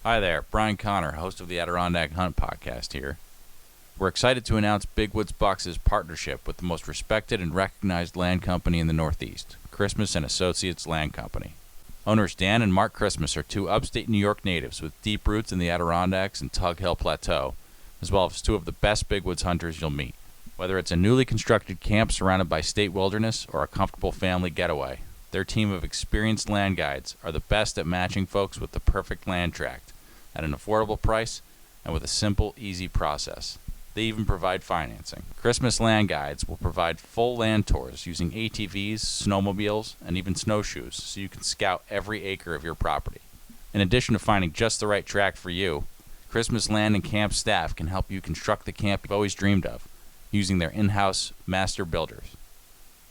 Hi there, Brian Connor, host of the Adirondack Hunt Podcast here. We're excited to announce Big Woods Bucks' partnership with the most respected and recognized land company in the Northeast, Christmas & Associates Land Company. Owners Dan and Mark Christmas are two upstate New York natives with deep roots in the Adirondacks and Tug Hill Plateau, as well as two of the best big woods hunters you'll meet. Whether it's a newly constructed camp surrounded by state wilderness or a comfortable family getaway, their team of experienced land guides are the best at matching folks with the perfect land tract at an affordable price and with a simple, easy process. They even provide financing. Christmas Land Guides will provide full land tours using ATVs, snowmobiles, and even snowshoes so you can scout every acre of your property. In addition to finding just the right tract for you, Christmas Land and Camp staff can help you construct the camp you've always dreamed of using their in-house master builders.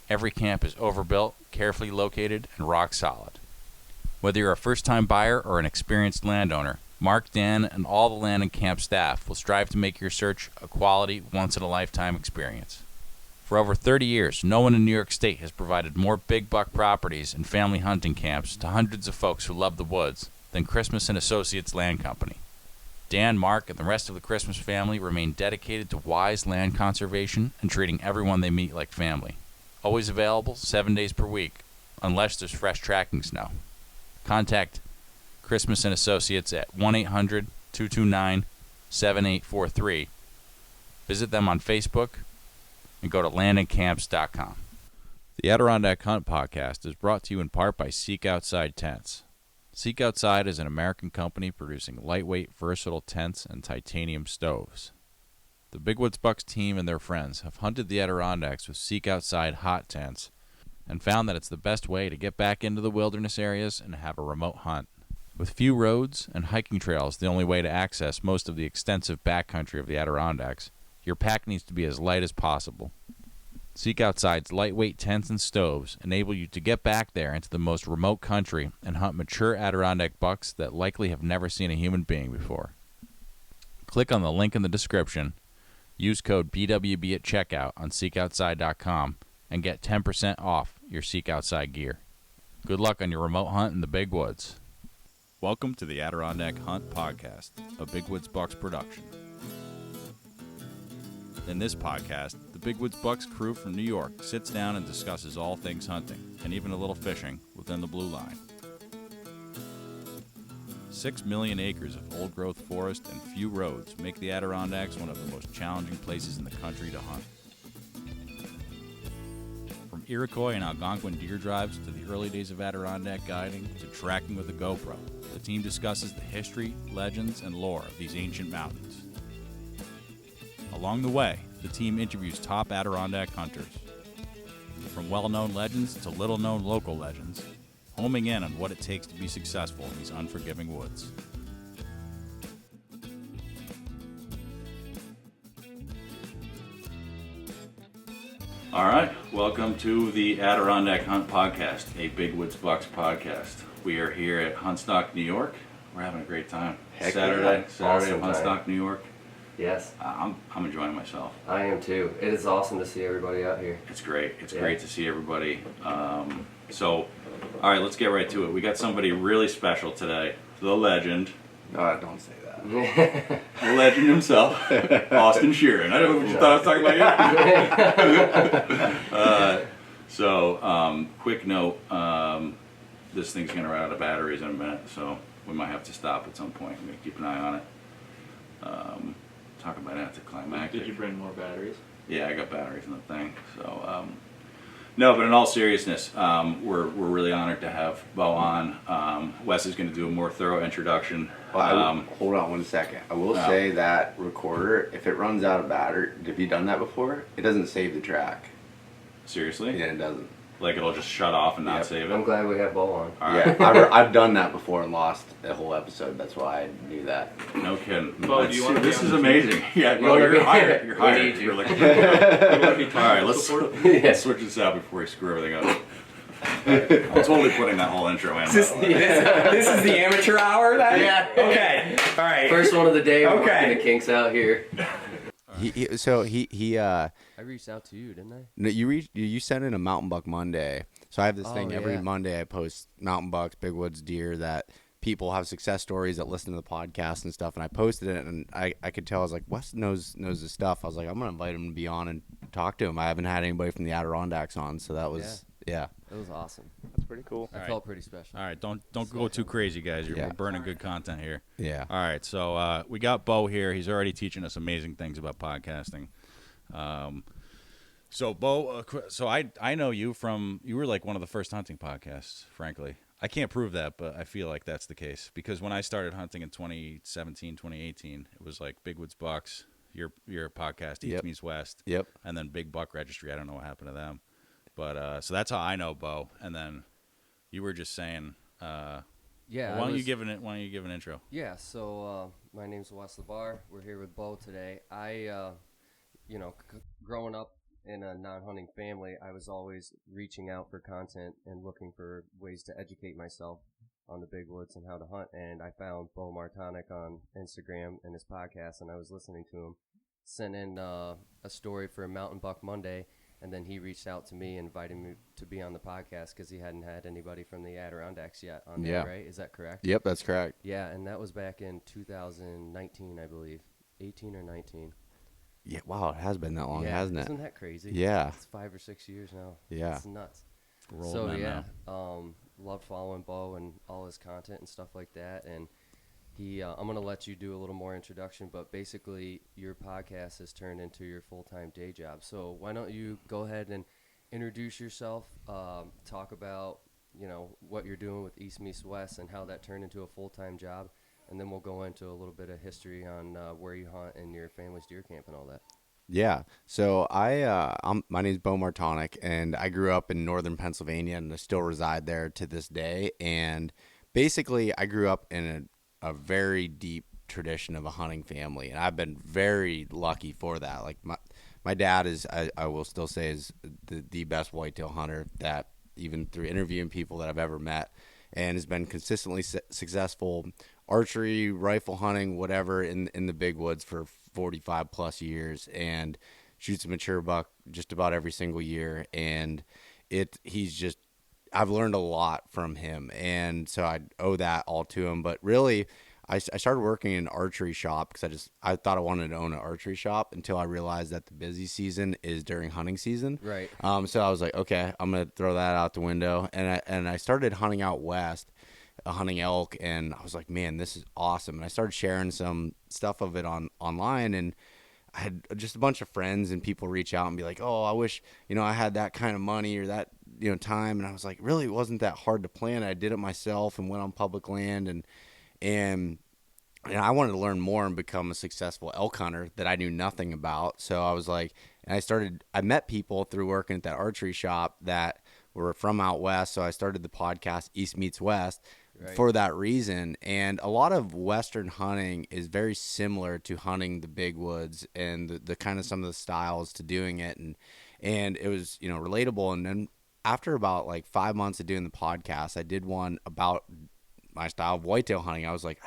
Every camp is overbuilt, carefully located, and rock solid. Whether you're a first-time buyer or an experienced landowner, Mark, Dan, and all the land and camp staff will strive to make your search a quality, once-in-a-lifetime experience. For over 30 years, no one in New York State has provided more big buck properties and family hunting camps to hundreds of folks who love the woods than Christmas & Associates Land Company. Dan, Mark, and the rest of the Christmas family remain dedicated to wise land conservation and treating everyone they meet like family. Always available 7 days per week, unless there's fresh tracking snow. Contact Christmas & Associates at 1-800-229-7843. Visit them on Facebook and go to landandcamps.com. The Adirondack Hunt Podcast is brought to you in part by Seek Outside Tents. Seek Outside is an American company producing lightweight, versatile tents and titanium stoves. The Big Woods Bucks team and their friends have hunted the Adirondacks with Seek Outside hot tents and found that it's the best way to get back into the wilderness areas and have a remote hunt. With few roads and hiking trails the only way to access most of the extensive backcountry of the Adirondacks, your pack needs to be as light as possible. Seek Outside's lightweight tents and stoves enable you to get back there into the most remote country and hunt mature Adirondack bucks that likely have never seen a human being before. Click on the link in the description, use code BWB at checkout on SeekOutside.com, and get 10% off your Seek Outside gear. Good luck on your remote hunt in the Big Woods. Welcome to the Adirondack Hunt Podcast, a Big Woods Bucks production. In this podcast, the Big Woods Bucks crew from New York sits down and discusses all things hunting, and even a little fishing, within the blue line. 6 million acres of old-growth forest and few roads make the Adirondacks one of the most challenging places in the country to hunt. From Iroquois and Algonquin deer drives to the early days of Adirondack guiding to tracking with a GoPro, the team discusses the history, legends, and lore of these ancient mountains. Along the way, the team interviews top Adirondack hunters. From well-known legends to little-known local legends, homing in on what it takes to be successful in these unforgiving woods. All right, welcome to the Adirondack Hunt Podcast, a Big Woods Bucks podcast. We are here at Huntstock, New York. We're having a great time. Saturday Awesome at Huntstock, time. New York. Yes. I'm enjoying myself. I am too. It is awesome to see everybody out here. It's great. It's great to see everybody. So, all right, let's get right to it. We got somebody really special today. The legend. No, don't say that. The legend himself, Austin Sheeran. I don't know what you thought I was talking about you. Quick note. This thing's going to run out of batteries in a minute, so we might have to stop at some point. I'm going to keep an eye on it. Talk about anticlimactic. Did you bring more batteries? Yeah, I got batteries in the thing. So, no, but in all seriousness, we're really honored to have Beau on. Wes is going to do a more thorough introduction. Well, hold on 1 second. I will say that recorder, if it runs out of battery, have you done that before? It doesn't save the track. Seriously? Yeah, it doesn't. Like it'll just shut off and not Yep. save I'm it? glad we have Beau on. All Yeah, right. I've done that before and lost a whole episode. That's why I knew that. No kidding. Beau, do you wanna be This on is the amazing. Yeah, You well, wanna you're be- hired. You're We hired. need you. You're like, You want to be all right, let's Yeah. switch this out before we screw everything up. I'm totally putting that whole intro in. This is the amateur hour then? Yeah. Okay. All right. First one of the day. We're Okay. working the kinks out here. I reached out to you, didn't I? No, you sent in a Mountain Buck Monday. So I have this thing every yeah. Monday. I post mountain bucks, big woods deer that people have success stories that listen to the podcast and stuff, and I posted it, and I could tell, I was like, Wes knows his stuff. I was like, I'm gonna invite him to be on and talk to him. I haven't had anybody from the Adirondacks on, so that was It was awesome. That's pretty cool. I felt pretty special. All right, don't go too crazy, guys. We're burning good content here. Yeah. All right, so we got Beau here. He's already teaching us amazing things about podcasting. So Beau, so I know you were like one of the first hunting podcasts, frankly. I can't prove that, but I feel like that's the case because when I started hunting in 2017, 2018, it was like Big Woods Bucks, your podcast, East Meets West, and then Big Buck Registry. I don't know what happened to them, but so that's how I know Beau. And then you were just saying, why don't you give an intro? Yeah. So my name's Wes LeBar. We're here with Beau today. I, growing up in a non-hunting family, I was always reaching out for content and looking for ways to educate myself on the big woods and how to hunt. And I found Beau Martonik on Instagram and his podcast, and I was listening to him. Sent in a story for Mountain Buck Monday, and then he reached out to me and invited me to be on the podcast because he hadn't had anybody from the Adirondacks yet on there, right? Is that correct? Yep, that's correct. Yeah, and that was back in 2019, I believe. 18 or 19. Yeah, wow, it has been that long, hasn't it? Isn't that crazy? Yeah. It's 5 or 6 years now. Yeah. It's nuts. Rolling Loved following Beau and all his content and stuff like that. And I'm going to let you do a little more introduction, but basically your podcast has turned into your full-time day job. So why don't you go ahead and introduce yourself, talk about, what you're doing with East Meets West and how that turned into a full-time job. And then we'll go into a little bit of history on where you hunt and your family's deer camp and all that. Yeah. So my name's Beau Martonik, and I grew up in northern Pennsylvania, and I still reside there to this day. And basically, I grew up in a very deep tradition of a hunting family, and I've been very lucky for that. Like my dad is, I will still say, is the best whitetail hunter that even through interviewing people that I've ever met, and has been consistently successful archery, rifle hunting, whatever in the big woods for 45 plus years, and shoots a mature buck just about every single year. And I've learned a lot from him, and so I owe that all to him. But really, I started working in an archery shop because I thought I wanted to own an archery shop until I realized that the busy season is during hunting season. Right. So I was like, okay, I'm gonna throw that out the window, and I started hunting out west, hunting elk, and I was like, man, this is awesome. And I started sharing some stuff of it online, and I had just a bunch of friends and people reach out and be like, oh, I wish, I had that kind of money or that, time. And I was like, really, it wasn't that hard to plan. I did it myself and went on public land, and I wanted to learn more and become a successful elk hunter that I knew nothing about. So I was like, and I met people through working at that archery shop that were from out west. So I started the podcast East Meets West for that reason. And a lot of Western hunting is very similar to hunting the big woods and the kind of some of the styles to doing it. And it was, relatable. And then after about like 5 months of doing the podcast, I did one about my style of whitetail hunting. I was like,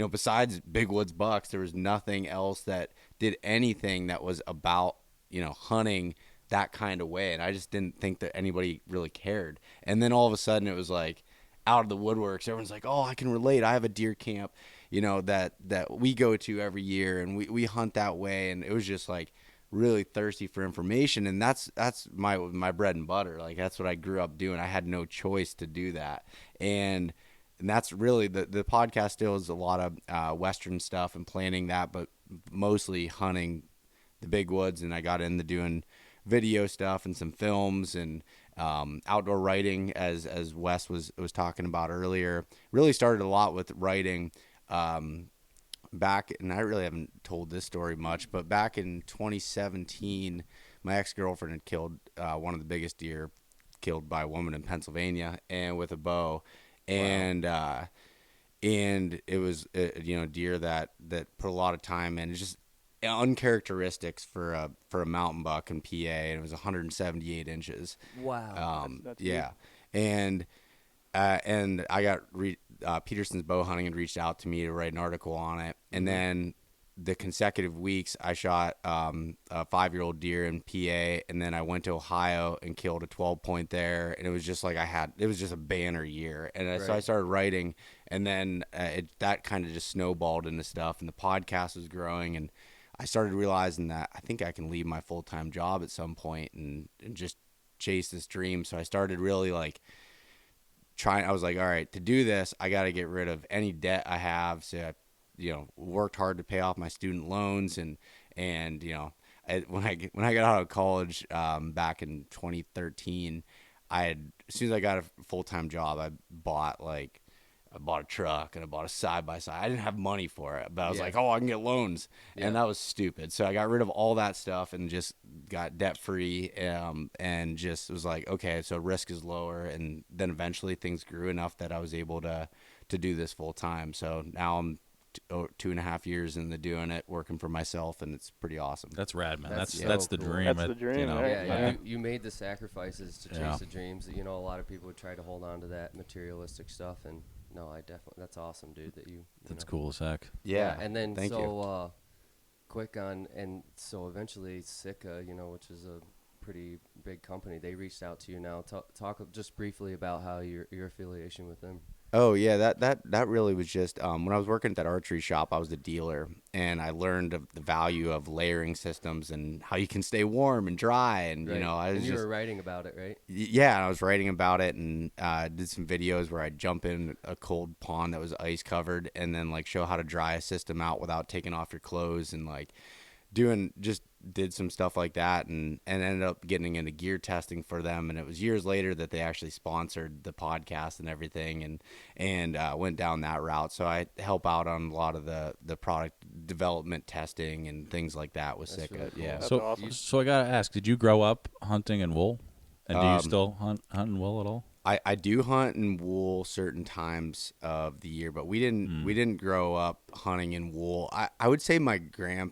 besides big woods bucks, there was nothing else that did anything that was about, hunting that kind of way. And I just didn't think that anybody really cared. And then all of a sudden it was like out of the woodworks, everyone's like, oh, I can relate. I have a deer camp, that we go to every year, and we hunt that way. And it was just like really thirsty for information. And that's my bread and butter. Like that's what I grew up doing. I had no choice to do that. And that's really the podcast still is a lot of Western stuff and planning that, but mostly hunting the big woods. And I got into doing video stuff and some films and outdoor writing, as Wes was talking about earlier. Really started a lot with writing back, and I really haven't told this story much, but back in 2017, my ex-girlfriend had killed one of the biggest deer killed by a woman in Pennsylvania, and with a bow. And it was a deer that put a lot of time in. It's just uncharacteristics for a mountain buck in PA, and it was 178 inches. Wow. That's yeah, and I got Peterson's Bow Hunting had reached out to me to write an article on it, and then the consecutive weeks, I shot a 5-year-old deer in PA, and then I went to Ohio and killed a 12-point there, and it was just like it was just a banner year, and so I started writing, and then that kind of just snowballed into stuff, and the podcast was growing, and I started realizing that I think I can leave my full-time job at some point and just chase this dream. So I started really like I was like, all right, to do this, I got to get rid of any debt I have. So I, worked hard to pay off my student loans, and when I got out of college back in 2013, as soon as I got a full-time job, I bought a truck and I bought a side-by-side. I didn't have money for it, but I was like, oh, I can get loans. And that was stupid. So I got rid of all that stuff and just got debt-free, and just was like, okay, so risk is lower. And then eventually things grew enough that I was able to do this full-time. So now I'm 2.5 years into doing it, working for myself, and it's pretty awesome. That's rad, man. That's the cool. dream. That's the dream, right? Yeah. You made the sacrifices to chase the dreams. A lot of people would try to hold on to that materialistic stuff, and no, I definitely, that's awesome, dude, that that's cool as heck. Yeah, and then thank you. Quick on, and so eventually Sitka, which is a pretty big company, they reached out to you now. Talk just briefly about how your affiliation with them. Oh yeah, that really was just when I was working at that archery shop, I was the dealer, and I learned of the value of layering systems and how you can stay warm and dry, and you were writing about it, right? Yeah, I was writing about it, and did some videos where I'd jump in a cold pond that was ice covered, and then like show how to dry a system out without taking off your clothes, and like did some stuff like that, and ended up getting into gear testing for them. And it was years later that they actually sponsored the podcast and everything, and went down that route. So I help out on a lot of the product development testing and things like that with Sitka. Really cool. Yeah. That's So awesome. so I gotta ask, did you grow up hunting in wool, and do you still hunt in wool at all? I do hunt in wool certain times of the year, but we didn't grow up hunting in wool. I would say my grandpa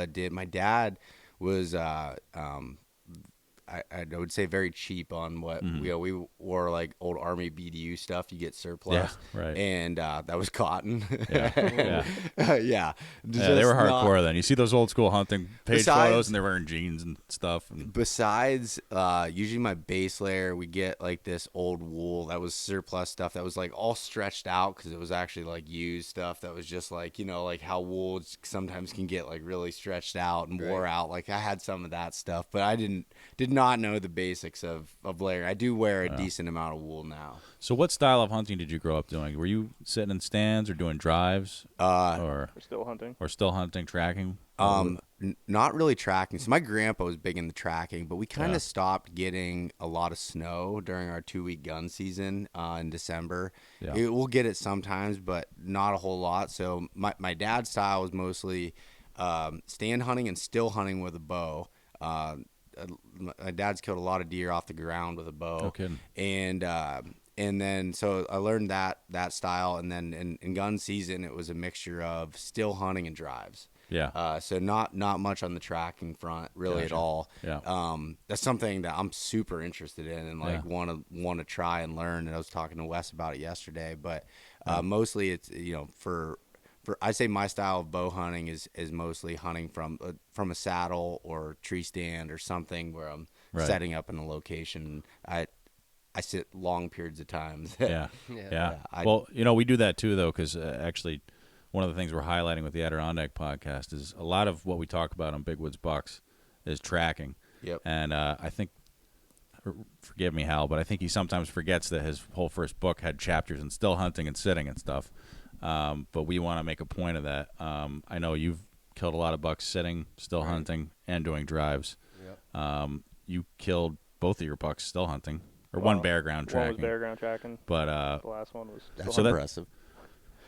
did. My dad was I would say very cheap on what we wore, like old Army BDU stuff. You get surplus, right. And that was cotton. Yeah. Yeah, They were hardcore then. You see those old school hunting page photos, and they're wearing jeans and stuff. Besides, usually my base layer, we get like this old wool that was surplus stuff that was like all stretched out because it was actually like used stuff that was just like, like how wool sometimes can get like really stretched out and wore out. Like I had some of that stuff, but I did not know the basics of layering. I do wear a decent amount of wool now. So what style of hunting did you grow up doing? Were you sitting in stands or doing drives, or We're still hunting. Tracking? Not really tracking. So my grandpa was big into tracking, but we kind of stopped getting a lot of snow during our 2-week gun season in December. Yeah. We'll get it sometimes, but not a whole lot. So my dad's style was mostly stand hunting and still hunting with a bow. My dad's killed a lot of deer off the ground with a bow. No kidding. And then so I learned that style, and then in gun season it was a mixture of still hunting and drives. Yeah. So not much on the tracking front really at all. Yeah. That's something that I'm super interested in and like want to try and learn. And I was talking to Wes about it yesterday, but mostly it's for I say my style of bow hunting is mostly hunting from a saddle or tree stand or something where I'm setting up in a location. I sit long periods of time. Yeah. Well, we do that too, though, because actually one of the things we're highlighting with the Adirondack podcast is a lot of what we talk about on Big Woods Bucks is tracking. Yep. And I think, forgive me, Hal, but I think he sometimes forgets that his whole first book had chapters in still hunting and sitting and stuff. But we want to make a point of that. I know you've killed a lot of bucks sitting, still hunting, and doing drives. Yep. You killed both of your bucks still hunting, or one bare ground tracking. One was bare ground tracking. But the last one was. That's so impressive.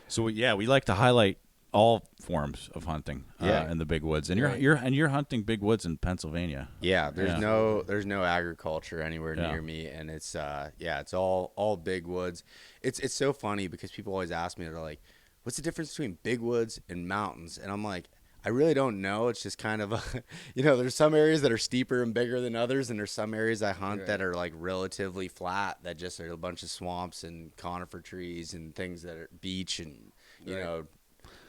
So we like to highlight all forms of hunting in the big woods, and you're hunting big woods in Pennsylvania. Yeah, there's no agriculture anywhere near me, and it's it's all big woods. It's so funny because people always ask me, they're like, what's the difference between big woods and mountains? And I'm like, I really don't know. It's just kind of there's some areas that are steeper and bigger than others, and there's some areas I hunt that are like relatively flat, that just are a bunch of swamps and conifer trees and things that are beach and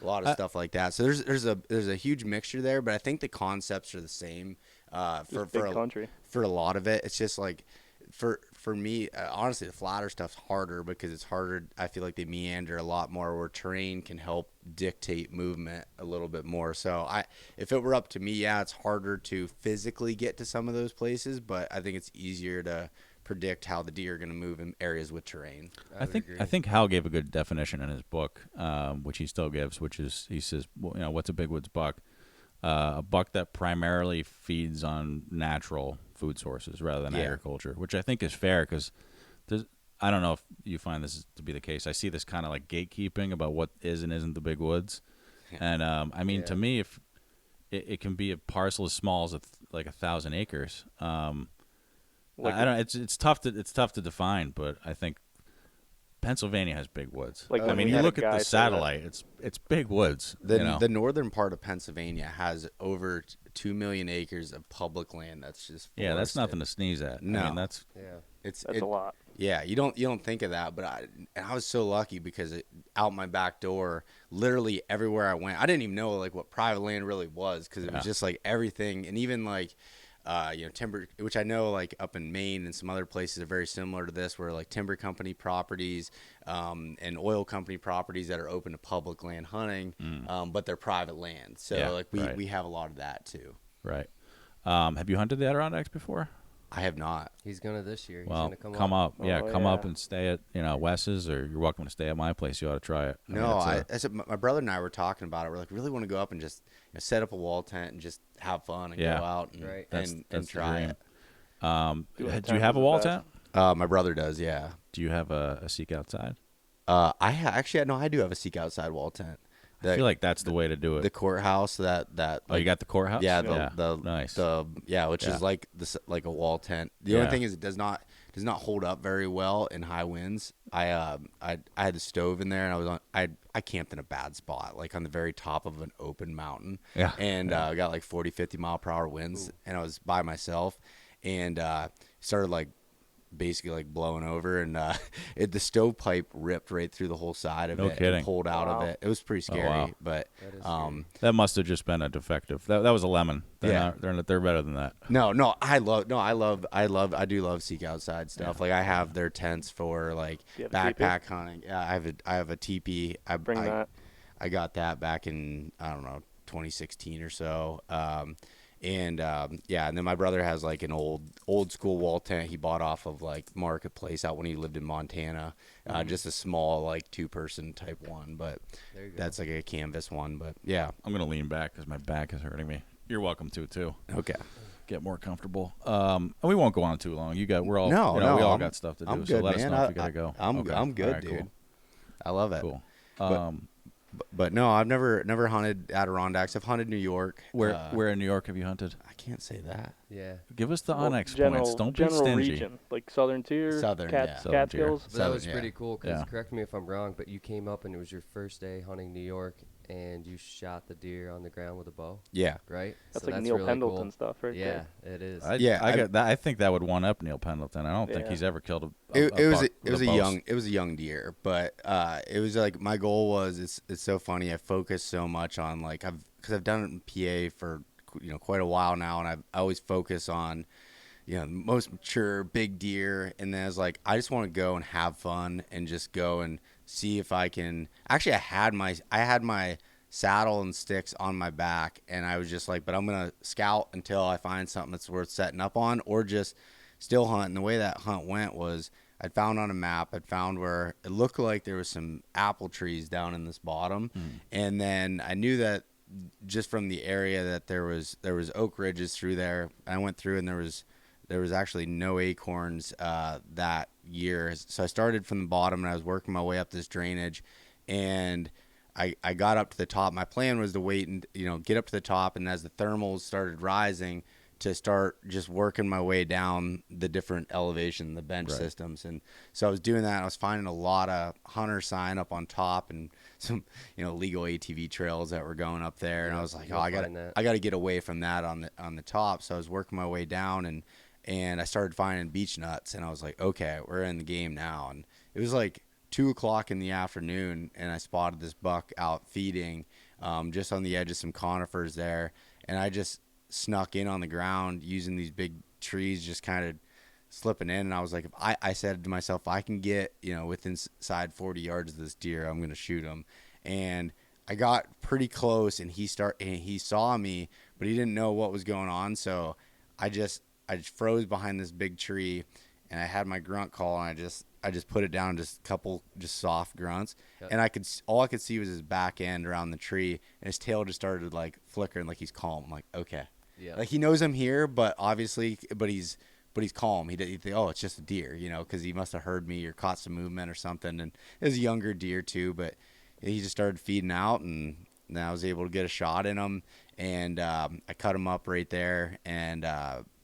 a lot of stuff like that. So there's a huge mixture there, but I think the concepts are the same. Just big country. For a lot of it, it's just like for me, honestly, the flatter stuff's harder because it's harder. I feel like they meander a lot more, where terrain can help dictate movement a little bit more. So if it were up to me, yeah, it's harder to physically get to some of those places, but I think it's easier to predict how the deer are going to move in areas with terrain. I think Hal gave a good definition in his book, which he still gives, which is, he says, well, what's a big woods buck? A buck that primarily feeds on natural food sources rather than agriculture, which I think is fair, because I don't know if you find this to be the case. I see this kind of like gatekeeping about what is and isn't the big woods. And I mean, to me, if it can be a parcel as small as like 1,000 acres. I don't. It's tough to define, but I think Pennsylvania has big woods. Like I mean, you look at the satellite; it's big woods. The northern part of Pennsylvania has over 2 million acres of public land that's just forested. That's nothing to sneeze at. No, I mean, that's a lot. Yeah, you don't think of that, but I was so lucky because out my back door, literally everywhere I went, I didn't even know like what private land really was, because it was just like everything, and even like timber, which I know like up in Maine and some other places are very similar to this, where like timber company properties and oil company properties that are open to public land hunting, but they're private land. So we have a lot of that too. Right. Have you hunted the Adirondacks before? I have not. He's gonna this year. He's Well, gonna come up. Come up yeah. and stay at Wes's, or you're welcome to stay at my place. You ought to try it. I said, my brother and I were talking about it. We're like, really want to go up and just set up a wall tent and just have fun and go out and, that's try the it. dream. Do you have a wall tent? My brother does, yeah. Do you have a seek outside? I do have a seek outside wall tent. I feel like that's the way to do it. The courthouse that you got the courthouse? Yeah, nice. Which is like this, like a wall tent. The only thing is it does not hold up very well in high winds. I had the stove in there, and I camped in a bad spot, like on the very top of an open mountain. Yeah. And got like 40, 50 mile per hour winds. Ooh. And I was by myself, and started like basically like blowing over, and the stovepipe ripped right through the whole side of it. Kidding. And pulled out of it. It was pretty scary, but that must have just been a defective. That was a lemon. They're better than that. I do love seek outside stuff. Like I have their tents for like backpack hunting. Yeah, I have a teepee. I got that back in, I don't know, 2016 or so. And then my brother has like an old school wall tent he bought off of like Marketplace out when he lived in Montana. Just a small like 2-person type one, but that's like a canvas one. But yeah, I'm gonna lean back because my back is hurting me. You're welcome to too. Okay. Get more comfortable. And we won't go on too long. We all got stuff to do. I'm so good, let man. us know if you gotta go. I'm good, right, dude. Cool. I love it. Cool. But no, I've never hunted Adirondacks. I've hunted New York. Where in New York have you hunted? I can't say that. Yeah. Give us the Onyx points. Don't be stingy. Region, like Southern Tier, Southern, Catskills. But that was pretty cool, because correct me if I'm wrong, but you came up and it was your first day hunting New York, and you shot the deer on the ground with a bow. Yeah. Right? That's so like Neil really Pendleton cool stuff right there. Yeah, it is. I think that would one up Neil Pendleton. I don't think he's ever killed a it was a young deer, but it was like my goal was it's so funny. I focus so much on like because I've done it in PA for quite a while now, and I always focus on the most mature big deer, and then I was like, I just want to go and have fun and just go and see if I can. Actually, I had my saddle and sticks on my back, and I was just like, but I'm gonna scout until I find something that's worth setting up on, or just still hunt. And the way that hunt went was, I'd found on a map, I'd found where it looked like there was some apple trees down in this bottom, and then I knew that just from the area that there was oak ridges through there. I went through, and there was actually no acorns that year. So I started from the bottom, and I was working my way up this drainage, and I got up to the top. My plan was to wait and get up to the top, and as the thermals started rising, to start just working my way down the different elevation, the bench systems. And so I was doing that. I was finding a lot of hunter sign up on top, and some legal ATV trails that were going up there. And I was like, I got to get away from that on the top. So I was working my way down, and I started finding beech nuts, and I was like, okay, we're in the game now. And it was like 2:00 in the afternoon, and I spotted this buck out feeding just on the edge of some conifers there, and I just snuck in on the ground using these big trees, just kind of slipping in. And I was like, I said to myself, if I can get, within inside 40 yards of this deer, I'm going to shoot him. And I got pretty close, and he saw me, but he didn't know what was going on. So I just froze behind this big tree, and I had my grunt call, and I just put it down, just a couple just soft grunts. Yep. And all I could see was his back end around the tree, and his tail just started like flickering, like he's calm. I'm like, okay. Yeah. Like he knows I'm here, but he's calm. He think, oh, it's just a deer, because he must have heard me or caught some movement or something. And it was a younger deer too, but he just started feeding out, and then I was able to get a shot in him, and I cut him up right there and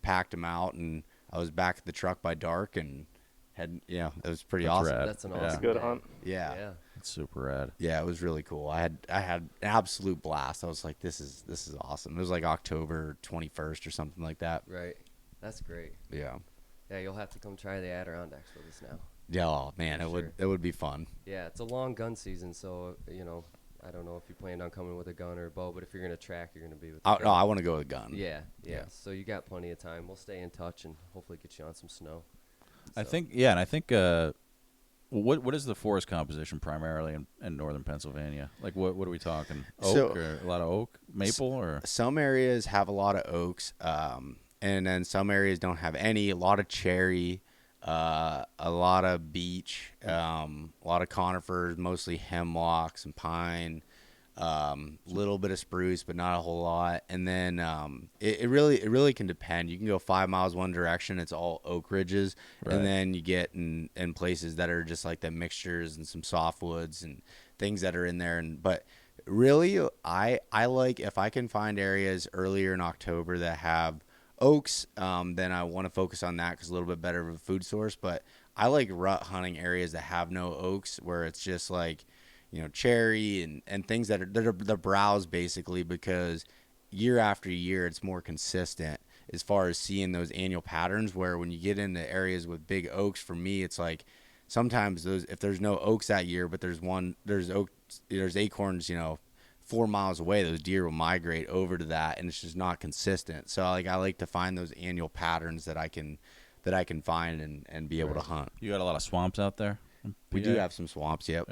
packed him out, and I was back at the truck by dark, and it was pretty awesome. Rad. That's an awesome That's a good hunt. Yeah. It's super rad. Yeah, it was really cool. I had an absolute blast. I was like, this is awesome. It was like October 21st or something like that. Right. That's great. Yeah. Yeah, you'll have to come try the Adirondacks with us now. Yeah, oh, man, it would be fun. Yeah, it's a long gun season, so I don't know if you planned on coming with a gun or a bow, but if you're gonna track, you're gonna be with. No, I want to go with a gun. Yeah. So you got plenty of time. We'll stay in touch and hopefully get you on some snow. So. I think what is the forest composition primarily in northern Pennsylvania? Like what are we talking? Oak or a lot of oak, maple, or some areas have a lot of oaks, and then some areas don't have any. A lot of cherry, a lot of beech, a lot of conifers, mostly hemlocks and pine. Little bit of spruce, but not a whole lot. And then it really can depend. You can go 5 miles one direction, it's all oak ridges, right. And then you get in places that are just like the mixtures and some softwoods and things that are in there. But really, I like if I can find areas earlier in October that have oaks, then I want to focus on that because a little bit better of a food source. But I like rut hunting areas that have no oaks, where it's just like cherry and things that are the browse, basically, because year after year it's more consistent as far as seeing those annual patterns, where when you get into areas with big oaks, for me it's like sometimes if there's no oaks that year, but there's acorns 4 miles away, those deer will migrate over to that, and it's just not consistent. So I like to find those annual patterns that I can find and be able to hunt. You got a lot of swamps out there? We do have some swamps. Yep.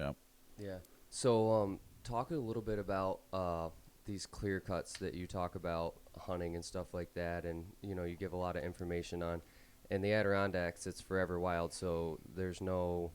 Yeah. So, talk a little bit about these clear cuts that you talk about hunting and stuff like that, and you give a lot of information on. In the Adirondacks, it's forever wild, so there's no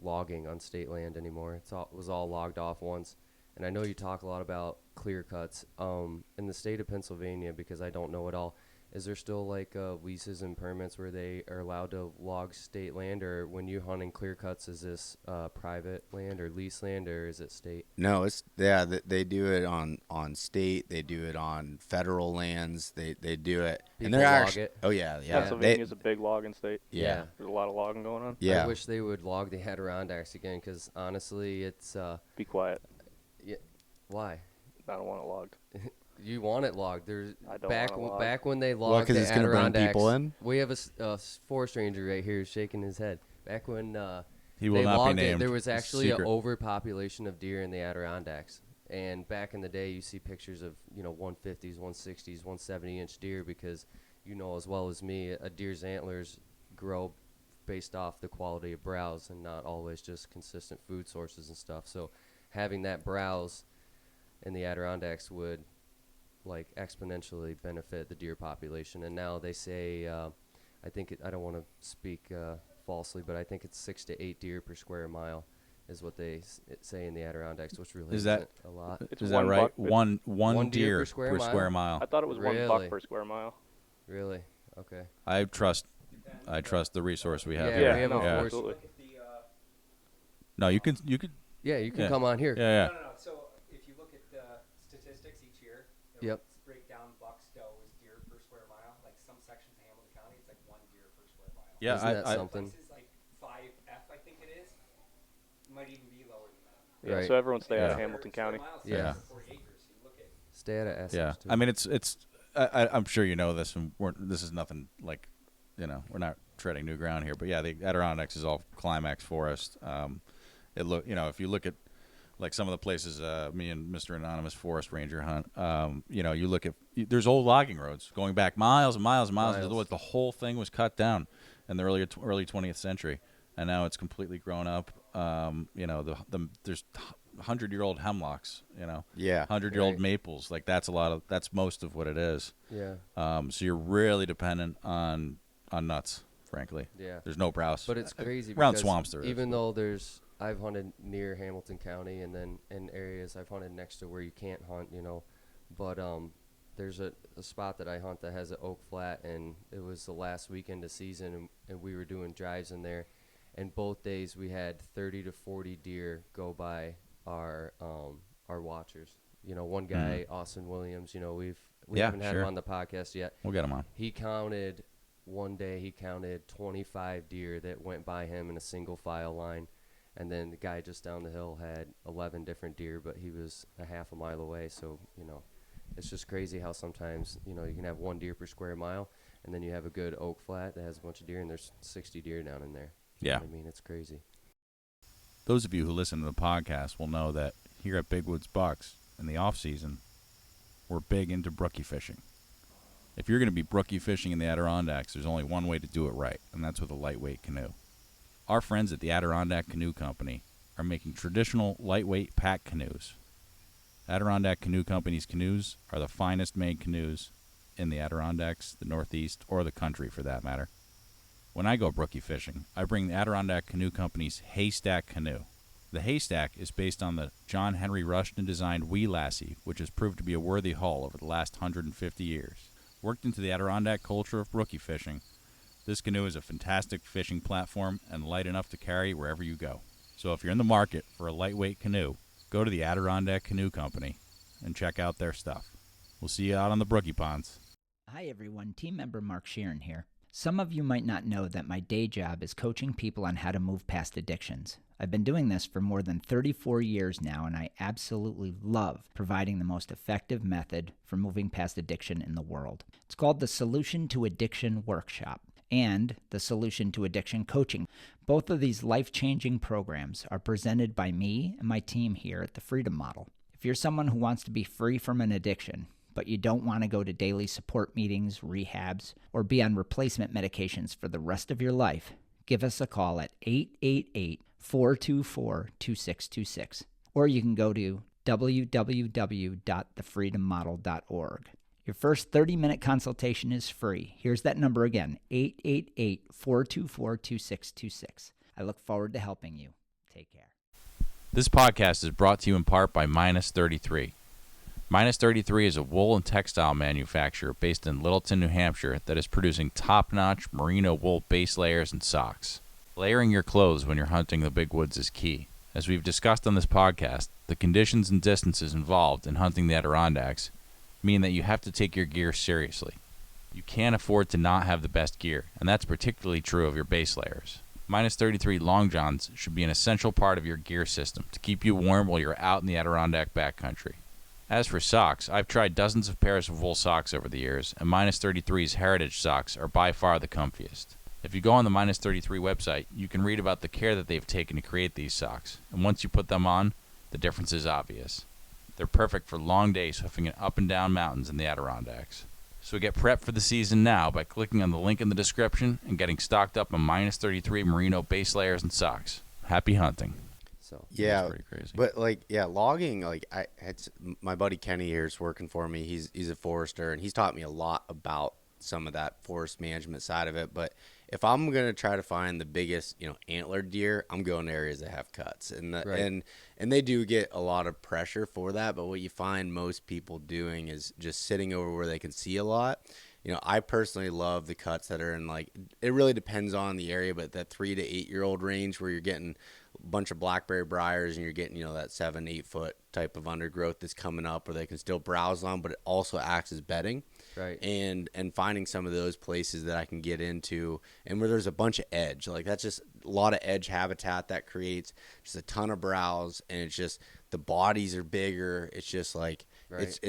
logging on state land anymore. It was all logged off once. And I know you talk a lot about clear cuts. In the state of Pennsylvania, because I don't know it all, is there still like leases and permits where they are allowed to log state land, or when you hunt in clear cuts, is this private land or lease land, or is it state? No, they do it on state. They do it on federal lands. They do it. People and they're actually it. Oh yeah. Pennsylvania's a big logging state. Yeah. There's a lot of logging going on. Yeah. I wish they would log the Adirondacks again, because honestly, it's be quiet. Yeah. Why? I don't want it logged. You want it logged. There's I don't back when they logged because the it's going to bring people in. We have a forest ranger right here shaking his head. Back when he will they not logged be named. it, there was actually an overpopulation of deer in the Adirondacks. And back in the day, you see pictures of 150s, 160s, 170-inch deer, because as well as me, a deer's antlers grow based off the quality of browse and not always just consistent food sources and stuff. So having that browse in the Adirondacks would exponentially benefit the deer population. And now they say, I don't want to speak falsely, but I think it's 6 to 8 deer per square mile is what they say in the Adirondacks, which really isn't a lot. Is that right? One deer per square mile. I thought it was really? 1 buck per square mile. Really? Okay. I trust the resource we have. Yeah, we have no, a force. absolutely. No, you could. Yeah, you can come on here. Yeah. No. So if you look at the statistics each year, Yep. break down bucks, does, deer per square mile. Like some sections of Hamilton County, it's like 1 deer per square mile. Yeah, Isn't that something? Places like 5F, I think it is. Might even be lower than that. Yeah, Right. so everyone stay out of Yeah. Hamilton County. Yeah. 40 acres. You look at Stay out of Essex. Yeah. Too. I mean, it's. I'm sure you know this, and this is nothing like, we're not treading new ground here, but yeah, the Adirondacks is all climax forest. If you look at like some of the places me and Mr. Anonymous Forest Ranger hunt, you look at there's old logging roads going back miles and miles and miles. The whole thing was cut down in the early 20th century, and now it's completely grown up. There's 100-year-old hemlocks, 100-year-old maples. Like that's most of what it is. Yeah. So you're really dependent on nuts, frankly. Yeah. There's no browse. But it's crazy around because swamps there is. even though I've hunted near Hamilton County and then in areas I've hunted next to where you can't hunt, but there's a spot that I hunt that has an oak flat, and it was the last weekend of season, and we were doing drives in there, and both days we had 30 to 40 deer go by our watchers. One guy, Austin Williams, we haven't had him on the podcast yet. We'll get him on. One day he counted 25 deer that went by him in a single file line. And then the guy just down the hill had 11 different deer, but he was a half a mile away. So, it's just crazy how sometimes, you can have 1 deer per square mile, and then you have a good oak flat that has a bunch of deer, and there's 60 deer down in there. Yeah. It's crazy. Those of you who listen to the podcast will know that here at Big Woods Bucks in the off season, we're big into brookie fishing. If you're going to be brookie fishing in the Adirondacks, there's only one way to do it right, and that's with a lightweight canoe. Our friends at the Adirondack Canoe Company are making traditional lightweight pack canoes. Adirondack Canoe Company's canoes are the finest made canoes in the Adirondacks, the Northeast, or the country for that matter. When I go brookie fishing, I bring the Adirondack Canoe Company's Haystack canoe. The Haystack is based on the John Henry Rushton-designed Wee Lassie, which has proved to be a worthy haul over the last 150 years. Worked into the Adirondack culture of brookie fishing, this canoe is a fantastic fishing platform and light enough to carry wherever you go. So if you're in the market for a lightweight canoe, go to the Adirondack Canoe Company and check out their stuff. We'll see you out on the brookie ponds. Hi everyone, team member Mark Sheeran here. Some of you might not know that my day job is coaching people on how to move past addictions. I've been doing this for more than 34 years now, and I absolutely love providing the most effective method for moving past addiction in the world. It's called the Solution to Addiction Workshop and the Solution to Addiction Coaching. Both of these life-changing programs are presented by me and my team here at the Freedom Model. If you're someone who wants to be free from an addiction, but you don't want to go to daily support meetings, rehabs, or be on replacement medications for the rest of your life, give us a call at 888-424-2626. Or you can go to www.thefreedommodel.org. Your first 30-minute consultation is free. Here's that number again, 888-424-2626. I look forward to helping you. Take care. This podcast is brought to you in part by Minus 33. Minus 33 is a wool and textile manufacturer based in Littleton, New Hampshire that is producing top-notch merino wool base layers and socks. Layering your clothes when you're hunting the big woods is key. As we've discussed on this podcast, the conditions and distances involved in hunting the Adirondacks mean that you have to take your gear seriously. You can't afford to not have the best gear, and that's particularly true of your base layers. Minus 33 long johns should be an essential part of your gear system to keep you warm while you're out in the Adirondack backcountry. As for socks, I've tried dozens of pairs of wool socks over the years, and Minus 33's Heritage socks are by far the comfiest. If you go on the Minus 33 website, you can read about the care that they've taken to create these socks, and once you put them on, the difference is obvious. They're perfect for long days hoofing it up and down mountains in the Adirondacks. So get prepped for the season now by clicking on the link in the description and getting stocked up on Minus 33 merino base layers and socks. Happy hunting. So Yeah, pretty crazy. but logging. My buddy Kenny here is working for me. He's a forester, and he's taught me a lot about some of that forest management side of it. But if I'm gonna try to find the biggest, antlered deer, I'm going to areas that have cuts, and and they do get a lot of pressure for that. But what you find most people doing is just sitting over where they can see a lot. I personally love the cuts that are in it really depends on the area, but that 3 to 8 year old range where you're getting a bunch of blackberry briars and you're getting, that 7-8 foot type of undergrowth that's coming up where they can still browse on, but it also acts as bedding. Right. And finding some of those places that I can get into and where there's a bunch of edge, that's just a lot of edge habitat that creates just a ton of browse, and it's just the bodies are bigger. It's just Right.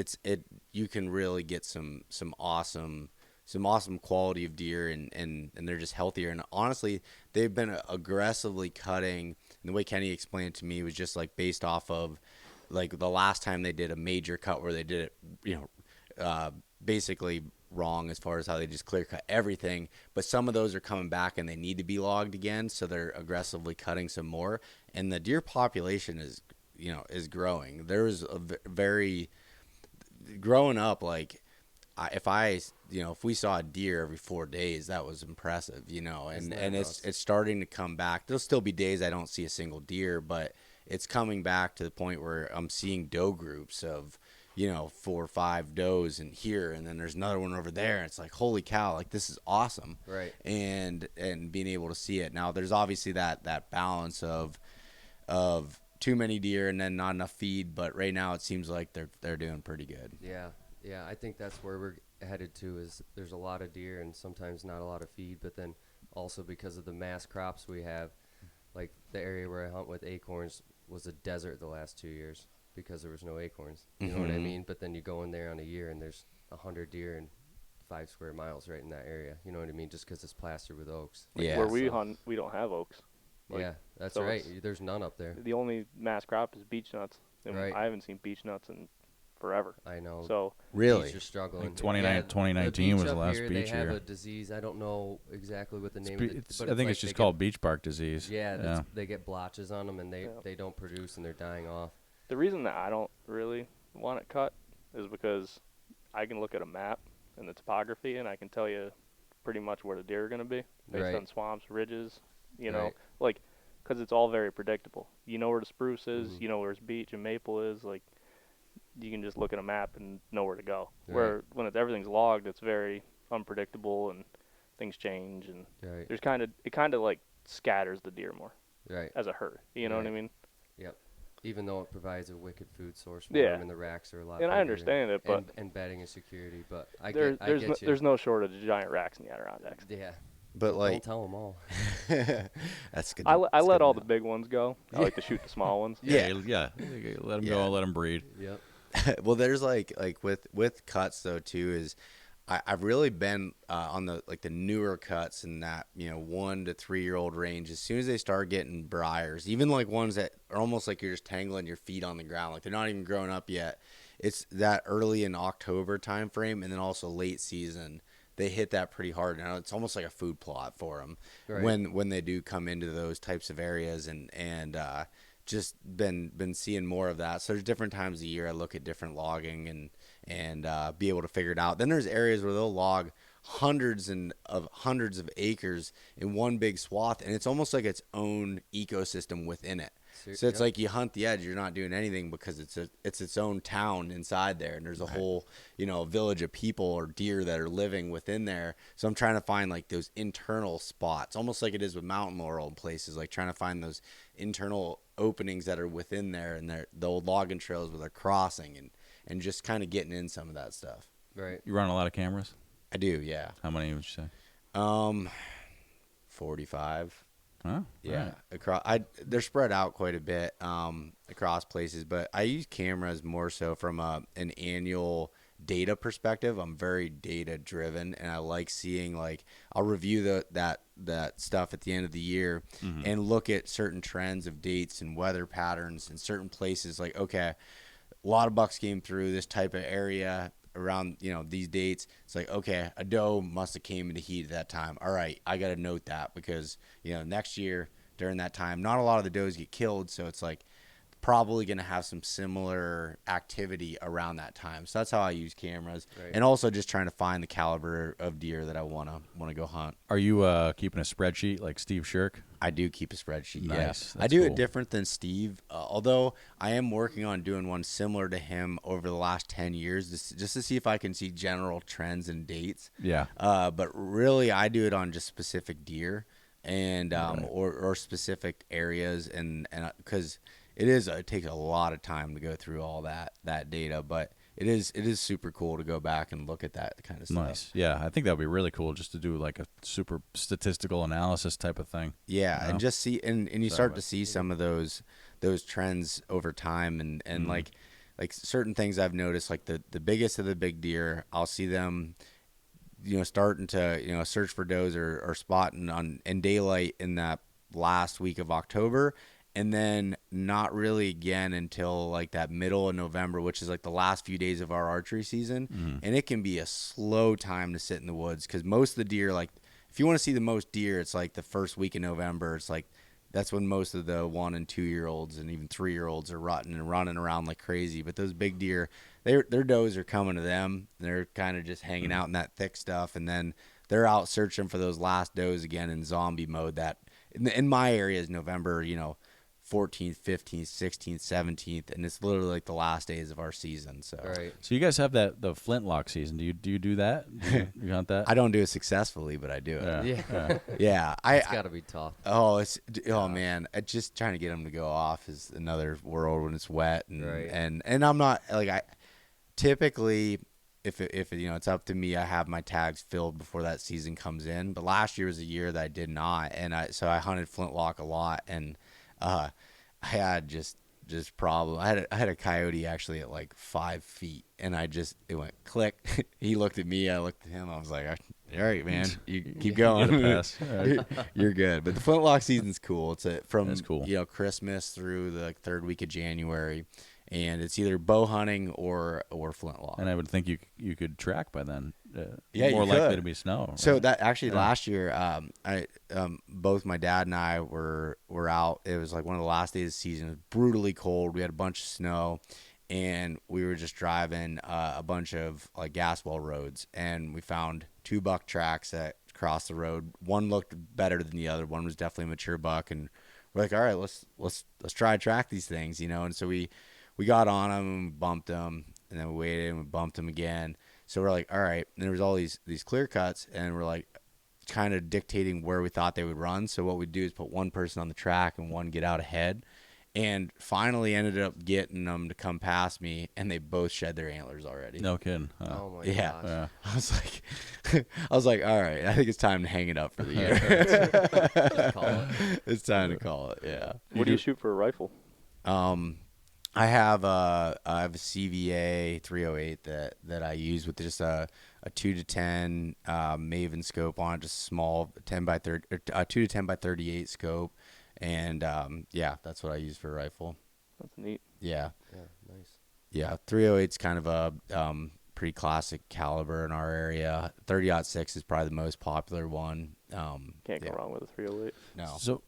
you can really get some awesome some awesome quality of deer, and they're just healthier. And honestly, they've been aggressively cutting. And the way Kenny explained it to me was just like based off of like the last time they did a major cut where they did it, basically wrong as far as how they just clear cut everything, but some of those are coming back and they need to be logged again, so they're aggressively cutting some more, and the deer population is growing. There's a very growing up, like if we saw a deer every 4 days, that was impressive, and it's starting to come back. There'll still be days I don't see a single deer, but it's coming back to the point where I'm seeing doe groups of 4 or 5 does in here, and then there's another one over there, and it's like, holy cow, like this is awesome. Right. And being able to see it. Now there's obviously that balance of too many deer and then not enough feed, but right now it seems like they're doing pretty good. Yeah, I think that's where we're headed to, is there's a lot of deer and sometimes not a lot of feed, but then also because of the mass crops we have, like the area where I hunt with acorns was a desert the last 2 years because there was no acorns. You know what I mean? But then you go in there on a year and there's 100 deer in 5 square miles right in that area. You know what I mean? Just because it's plastered with oaks. Where we hunt, we don't have oaks. Yeah, that's so right. There's none up there. The only mass crop is beech nuts. And Right. I haven't seen beech nuts in forever. I know. So really, beech are struggling. Like 2019 was the last here, beech They have year. a disease. I don't know exactly what the name of it is. I think it's just called beech bark disease. Yeah, they get blotches on them and they don't produce and they're dying off. the reason that I don't really want it cut is because I can look at a map and the topography and I can tell you pretty much where the deer are going to be based on swamps, ridges, like, because it's all very predictable. You know where the spruce is, you know where its beech and maple is, like, you can just look at a map and know where to go. Right. Where when everything's logged, it's very unpredictable and things change, and there's it kind of like scatters the deer more as a herd. You know what I mean? Yep. Even though it provides a wicked food source for Yeah. them, and the racks are a lot. And I understand it, but and bedding and security, but I there's get you. there's no shortage of giant racks in the Adirondacks. Yeah. but like Don't tell them all. that's good. I that's let good all to the big ones go. I like to shoot the small ones. Yeah. Let them go. Let them breed. Yep. well, there's like with cuts though too is I've really been on the newer cuts in that 1 to 3 year old range. As soon as they start getting briars, even like ones that are almost like you're just tangling your feet on the ground, like they're not even grown up yet. It's that early in October time frame, and then also late season. They hit that pretty hard. Now it's almost like a food plot for them when they do come into those types of areas, and just been seeing more of that. So there's different times of the year I look at different logging and be able to figure it out. Then there's areas where they'll log hundreds of acres in one big swath, and it's almost like its own ecosystem within it. So it's like you hunt the edge, you're not doing anything because it's its own town inside there, and there's a whole village of people or deer that are living within there. So I'm trying to find like those internal spots, almost like it is with mountain laurel and places, like trying to find those internal openings that are within there, and the old logging trails where they're crossing and just kind of getting in some of that stuff. Right. You run a lot of cameras? I do, yeah. How many would you say? 45. Oh, Yeah, they're spread out quite a bit across places, but I use cameras more so from an annual data perspective. I'm very data driven, and I like seeing, like, I'll review that stuff at the end of the year and look at certain trends of dates and weather patterns in certain places. Like, okay, a lot of bucks came through this type of area around these dates. It's like, okay, a doe must have came into heat at that time. All right, I got to note that because next year during that time, not a lot of the does get killed, so it's like probably going to have some similar activity around that time. So that's how I use cameras, and also just trying to find the caliber of deer that I want to go hunt. Are you keeping a spreadsheet like Steve Shirk? I do keep a spreadsheet. Nice. Yeah, I do cool. it different than Steve, although I am working on doing one similar to him over the last 10 years, just to see if I can see general trends and dates. Yeah. But really, I do it on just specific deer and or specific areas, and because it takes a lot of time to go through all that data, but it is super cool to go back and look at that kind of stuff. Nice. Yeah, I think that would be really cool just to do like a super statistical analysis type of thing. Yeah, and just see and you start to see some of those trends over time, and like certain things I've noticed, like the biggest of the big deer, I'll see them starting to search for does or spotting in daylight in that last week of October, and then not really again until like that middle of November, which is like the last few days of our archery season. And it can be a slow time to sit in the woods because most of the deer, like if you want to see the most deer, it's like the first week in November. It's like that's when most of the 1 and 2 year olds and even 3 year olds are rutting and running around like crazy. But those big deer, their does are coming to them. They're kind of just hanging out in that thick stuff, and then they're out searching for those last does again in zombie mode. That in my area is November, 14th, 15th, 16th, 17th, and it's literally like the last days of our season. So, So you guys have the flintlock season. Do you do that? Do you hunt that? I don't do it successful, but I do it. Yeah. Yeah, It's got to be tough. Man, just trying to get them to go off is another world when it's wet, and Right. and I'm not like I typically. If it's up to me, I have my tags filled before that season comes in. But last year was a year that I did not, and so I hunted flintlock a lot, and I had just problem. I had a coyote actually at like 5 feet, and it went click. He looked at me, I looked at him. I was like, all right, man, you keep going. You're good. But the flintlock season's cool. It's from cool. Christmas through the third week of January. And it's either bow hunting or flintlock. And I would think you could track by then. Yeah, more you likely could. to be snow. Right? So that actually last year, both my dad and I were out. It was like one of the last days of the season. It was brutally cold. We had a bunch of snow, and we were just driving a bunch of like gas well roads, and we found 2 buck tracks that crossed the road. One looked better than the other. One was definitely a mature buck, and we're like, all right, let's try to track these things, And so we got on them and we bumped them, and then we waited and we bumped them again. So we're like, all right. And there was all these clear cuts, and we're like kind of dictating where we thought they would run. So what we'd do is put one person on the track and one get out ahead. And finally ended up getting them to come past me, and they both shed their antlers already. No kidding. Oh my Yeah. gosh. Yeah. I was like, all right, I think it's time to hang it up for the year. Just call it. It's time to call it. Yeah. What do you shoot for a rifle? I have a CVA 308 that I use with just a 2 to 10 Maven scope on it, just small 2 to 10 by 38 scope, and that's what I use for a rifle. That's neat. Yeah. Yeah, nice. Yeah, 308's kind of a pretty classic caliber in our area. 30-06 is probably the most popular one. Can't go wrong with a 308. No. So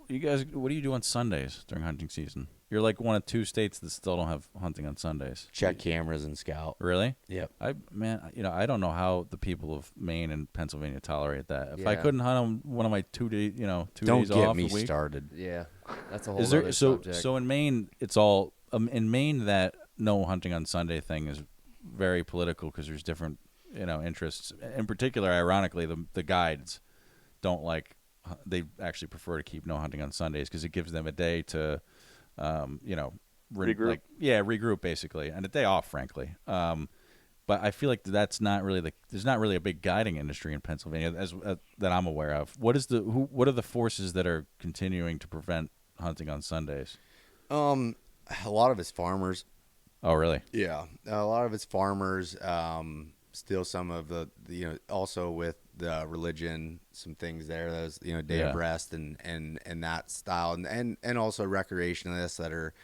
you guys, what do you do on Sundays during hunting season? You're like one of 2 states that still don't have hunting on Sundays. Check cameras and scout. Really? Yep. I don't know how the people of Maine and Pennsylvania tolerate that. If I Yeah. couldn't hunt on one of my 2 days, 2 Don't days get off me a week. started. Yeah, that's a whole Is there other so subject. so in Maine it's all in Maine that no hunting on Sunday thing is very political because there's different interests. In particular, ironically, the guides don't like. They actually prefer to keep no hunting on Sundays because it gives them a day to, Regroup. Regroup basically, and a day off, frankly. But I feel like that's not really there's not really a big guiding industry in Pennsylvania as that I'm aware of. What are the forces that are continuing to prevent hunting on Sundays? A lot of it's farmers. Oh, really? Yeah, a lot of it's farmers. Still, some of the also with the religion, some things there. Those Day of Rest and that style, and also recreationists that are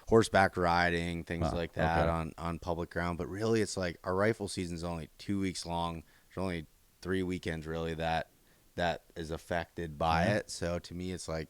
horseback riding, things like that on public ground. But really, it's like our rifle season's only 2 weeks long. There's only 3 weekends really that is affected by it. So to me, it's like,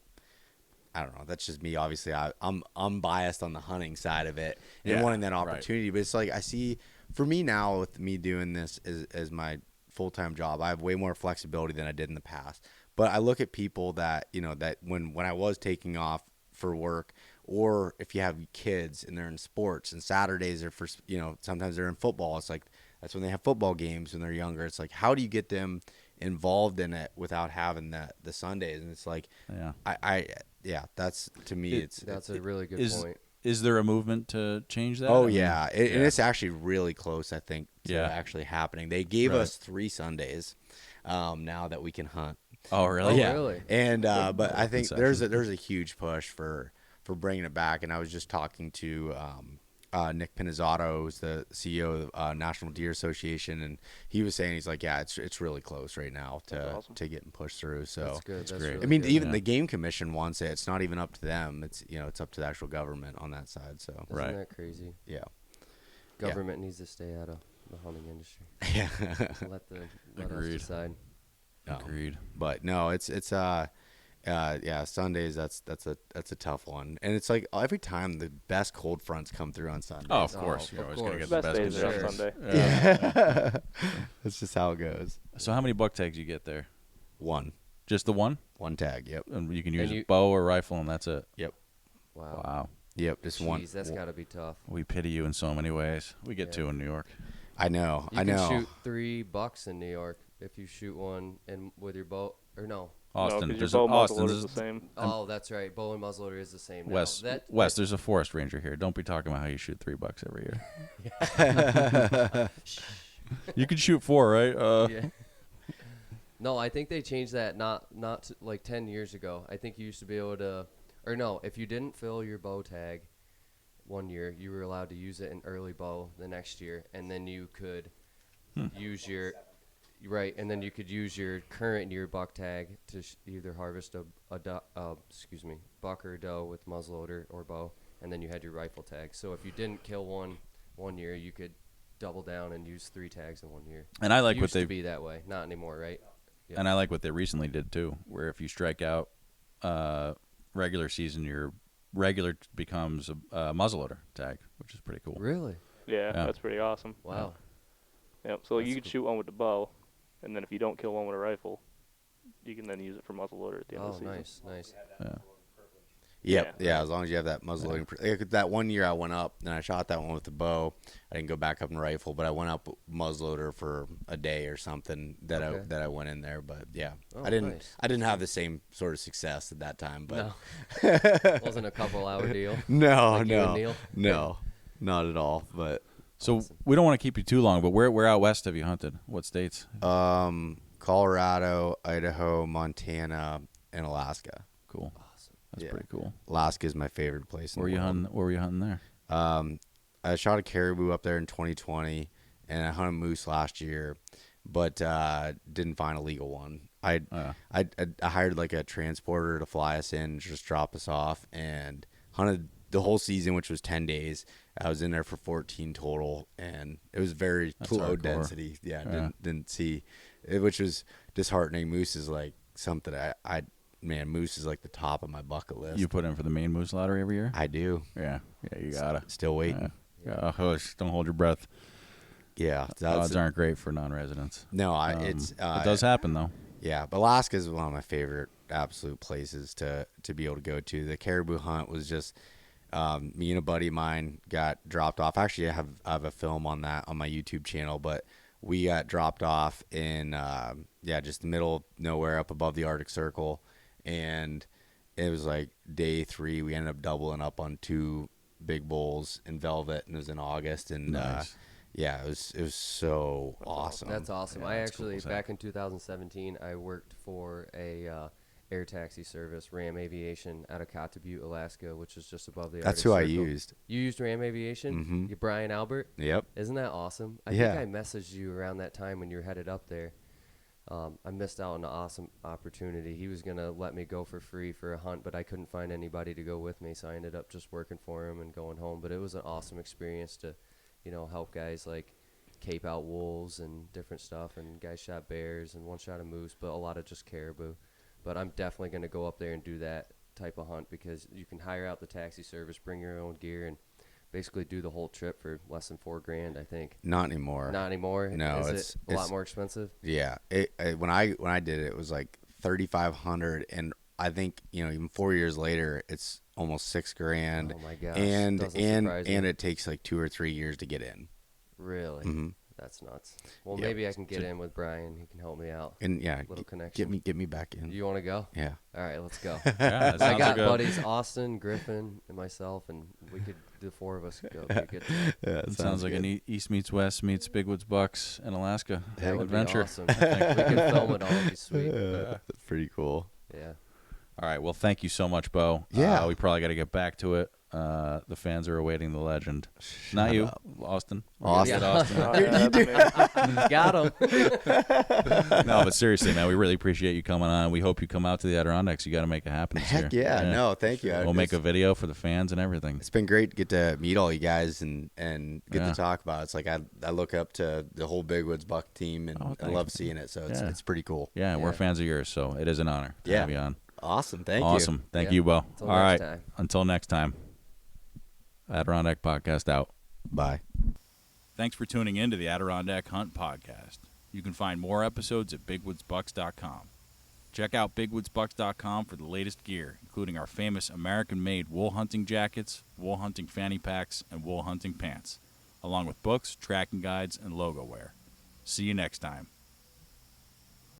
I don't know. That's just me. Obviously, I'm biased on the hunting side of it and wanting that opportunity. Right. But it's like I see, for me now, with me doing this as my full-time job, I have way more flexibility than I did in the past. But I look at people that that when I was taking off for work, or if you have kids and they're in sports, and Saturdays are for sometimes they're in football. It's like that's when they have football games when they're younger. It's like, how do you get them involved in it without having the Sundays? And it's like, that's to me, that's a really good point. Is there a movement to change that? Oh, yeah. And it's actually really close, I think, to actually happening. They gave us 3 Sundays now that we can hunt. Oh, really? Yeah. Really? And but I think there's a huge push for bringing it back. And I was just talking to Nick Pinizzato, who's the CEO of National Deer Association, and he was saying, he's like, yeah, it's really close right now to getting pushed through. So That's good. That's great. really I mean, good. even the Game Commission wants it. It's not even up to them. It's it's up to the actual government on that side. So Isn't that crazy? yeah, Government needs to stay out of the hunting industry. yeah. Let us Agreed. decide. Agreed. But no, it's Sundays. That's a tough one, and it's like every time the best cold fronts come through on Sundays. Oh, of course. Oh, You're of always going to course. get the Best best days are on conditions. Sunday. That's just how it goes. So how many buck tags you get there? One Just the one? tag. Yep. And you can use And you- bow or rifle, and that's it. Yep. Wow. Wow. Yep. Just one. Jeez, that's got to be tough. We pity you in so many ways. We get Yeah. two in New York. I know. You I know. can shoot 3 bucks in New York if you shoot one and with your bow. Or no. Austin. No, 'cause there's your a, bow Austin. muzzleloader There's is the same. Oh, that's right. Bow and muzzleloader is the same. now. Wes, That- Wes, there's a forest ranger here. Don't be talking about how you shoot $3 every year. You can shoot 4, right? Yeah. No, I think they changed that not like 10 years ago. I think you used to be able to, or no, if you didn't fill your bow tag one year, you were allowed to use it in early bow the next year, and then you could use your and then you could use your current year buck tag to either harvest a buck or doe with muzzleloader or bow, and then you had your rifle tag. So if you didn't kill one year, you could double down and use 3 tags in 1 year. And I like It what used to they be that way, not anymore, right? Yeah. and I like what they recently did too, where if you strike out regular season, your regular becomes a muzzleloader tag, which is pretty cool. Really? Yeah, Yeah. that's pretty awesome. Wow. Yep. So That's you could cool. shoot one with the bow, and then if you don't kill one with a rifle, you can then use it for muzzleloader at the end of Oh, the season. nice. Yep. Yeah. Yeah. As long as you have that muzzleloading. Like that one year I went up and I shot that one with the bow. I didn't go back up in rifle, but I went up muzzleloader for a day or something that Okay. I went in there. But yeah, Oh, I didn't nice. have the same sort of success at that time. But No. Wasn't a couple-hour deal. no, Like you and no, Neil? no, not at all. But So Awesome. we don't want to keep you too long, but where out west have you hunted? What states? Colorado, Idaho, Montana, and Alaska. Cool. Awesome. That's Yeah. pretty cool. Alaska is my favorite place. Where were you hunting? Where were you hunting there? I shot a caribou up there in 2020, and I hunted moose last year, but didn't find a legal one. I hired like a transporter to fly us in, just drop us off, and hunted the whole season, which was 10 days. I was in there for 14 total, and it was very That's low hardcore. density. Yeah, Yeah. Didn't see, which was disheartening. Moose is like something moose is like the top of my bucket list. You put in for the Maine Moose Lottery every year? I do. Yeah, you gotta. Still waiting. Yeah. Oh, don't hold your breath. Yeah, Odds aren't great for non-residents. no. It does happen though. Yeah, but Alaska is one of my favorite absolute places to be able to go to. The caribou hunt was just me and a buddy of mine got dropped off. Actually, I have a film on that on my YouTube channel, but we got dropped off in just the middle of nowhere up above the Arctic Circle, and it was like day 3. We ended up doubling up on 2 big bulls in velvet, and it was in August, and Nice. it was so awesome. That's awesome. Yeah, I that's cool actually, as heck. back in 2017, I worked for a air taxi service, Ram Aviation, out of Cotta Butte, Alaska, which is just above the That's Arctic who I Circle. used. You used Ram Aviation? Mhm. You Brian Albert? Yep. Isn't that awesome? I Yeah. think I messaged you around that time when you were headed up there. I missed out on an awesome opportunity. He was going to let me go for free for a hunt, but I couldn't find anybody to go with me, so I ended up just working for him and going home. But it was an awesome experience to, help guys like cape out wolves and different stuff, and guys shot bears and one shot a moose, but a lot of just caribou. But I'm definitely going to go up there and do that type of hunt because you can hire out the taxi service, bring your own gear, and basically do the whole trip for less than $4,000, I think. Not anymore. Not anymore. No, Is it's- it a lot it's- more expensive? Yeah. When I did it, it was like $3,500, and I think even 4 years later, it's almost $6,000. Oh my gosh, And doesn't and surprise me. and it takes like 2 or 3 years to get in. Really? Mhm. That's nuts. Well, Yep. maybe I can get in with Brian. He can help me out. And yeah, Little connection. get me back in. You want to go? Yeah. All right, let's go. Yeah, that I sounds got like a- buddies Austin, Griffin, and myself, and we could the 4 of us could go. Be a good time. Yeah, It sounds like an East meets West meets Big Woods Bucks in Alaska That would adventure. be awesome. We could film it all. It'd be sweet. That's pretty cool. Yeah. All right. Well, thank you so much, Beau. Yeah. We probably got to get back to it. the fans are awaiting the legend. Not you, Austin. Austin. Got him. No, but seriously, man, we really appreciate you coming on. We hope you come out to the Adirondacks. You got to make it happen this Heck year. yeah. No, thank you. We'll make a video for the fans and everything. It's been great to get to meet all you guys and get Yeah. to talk about it. It's like I look up to the whole Big Woods Buck team, and I thanks. love seeing it. So Yeah. it's pretty cool. Yeah, we're fans of yours, so it is an honor to have you on. Awesome. Thank you. Awesome. Thank Yeah. you, Beau. Until All next right. time. Until next time. Adirondack Podcast out. Bye. Thanks for tuning in to the Adirondack Hunt Podcast. You can find more episodes at bigwoodsbucks.com. Check out bigwoodsbucks.com for the latest gear, including our famous American-made wool hunting jackets, wool hunting fanny packs, and wool hunting pants, along with books, tracking guides, and logo wear. See you next time.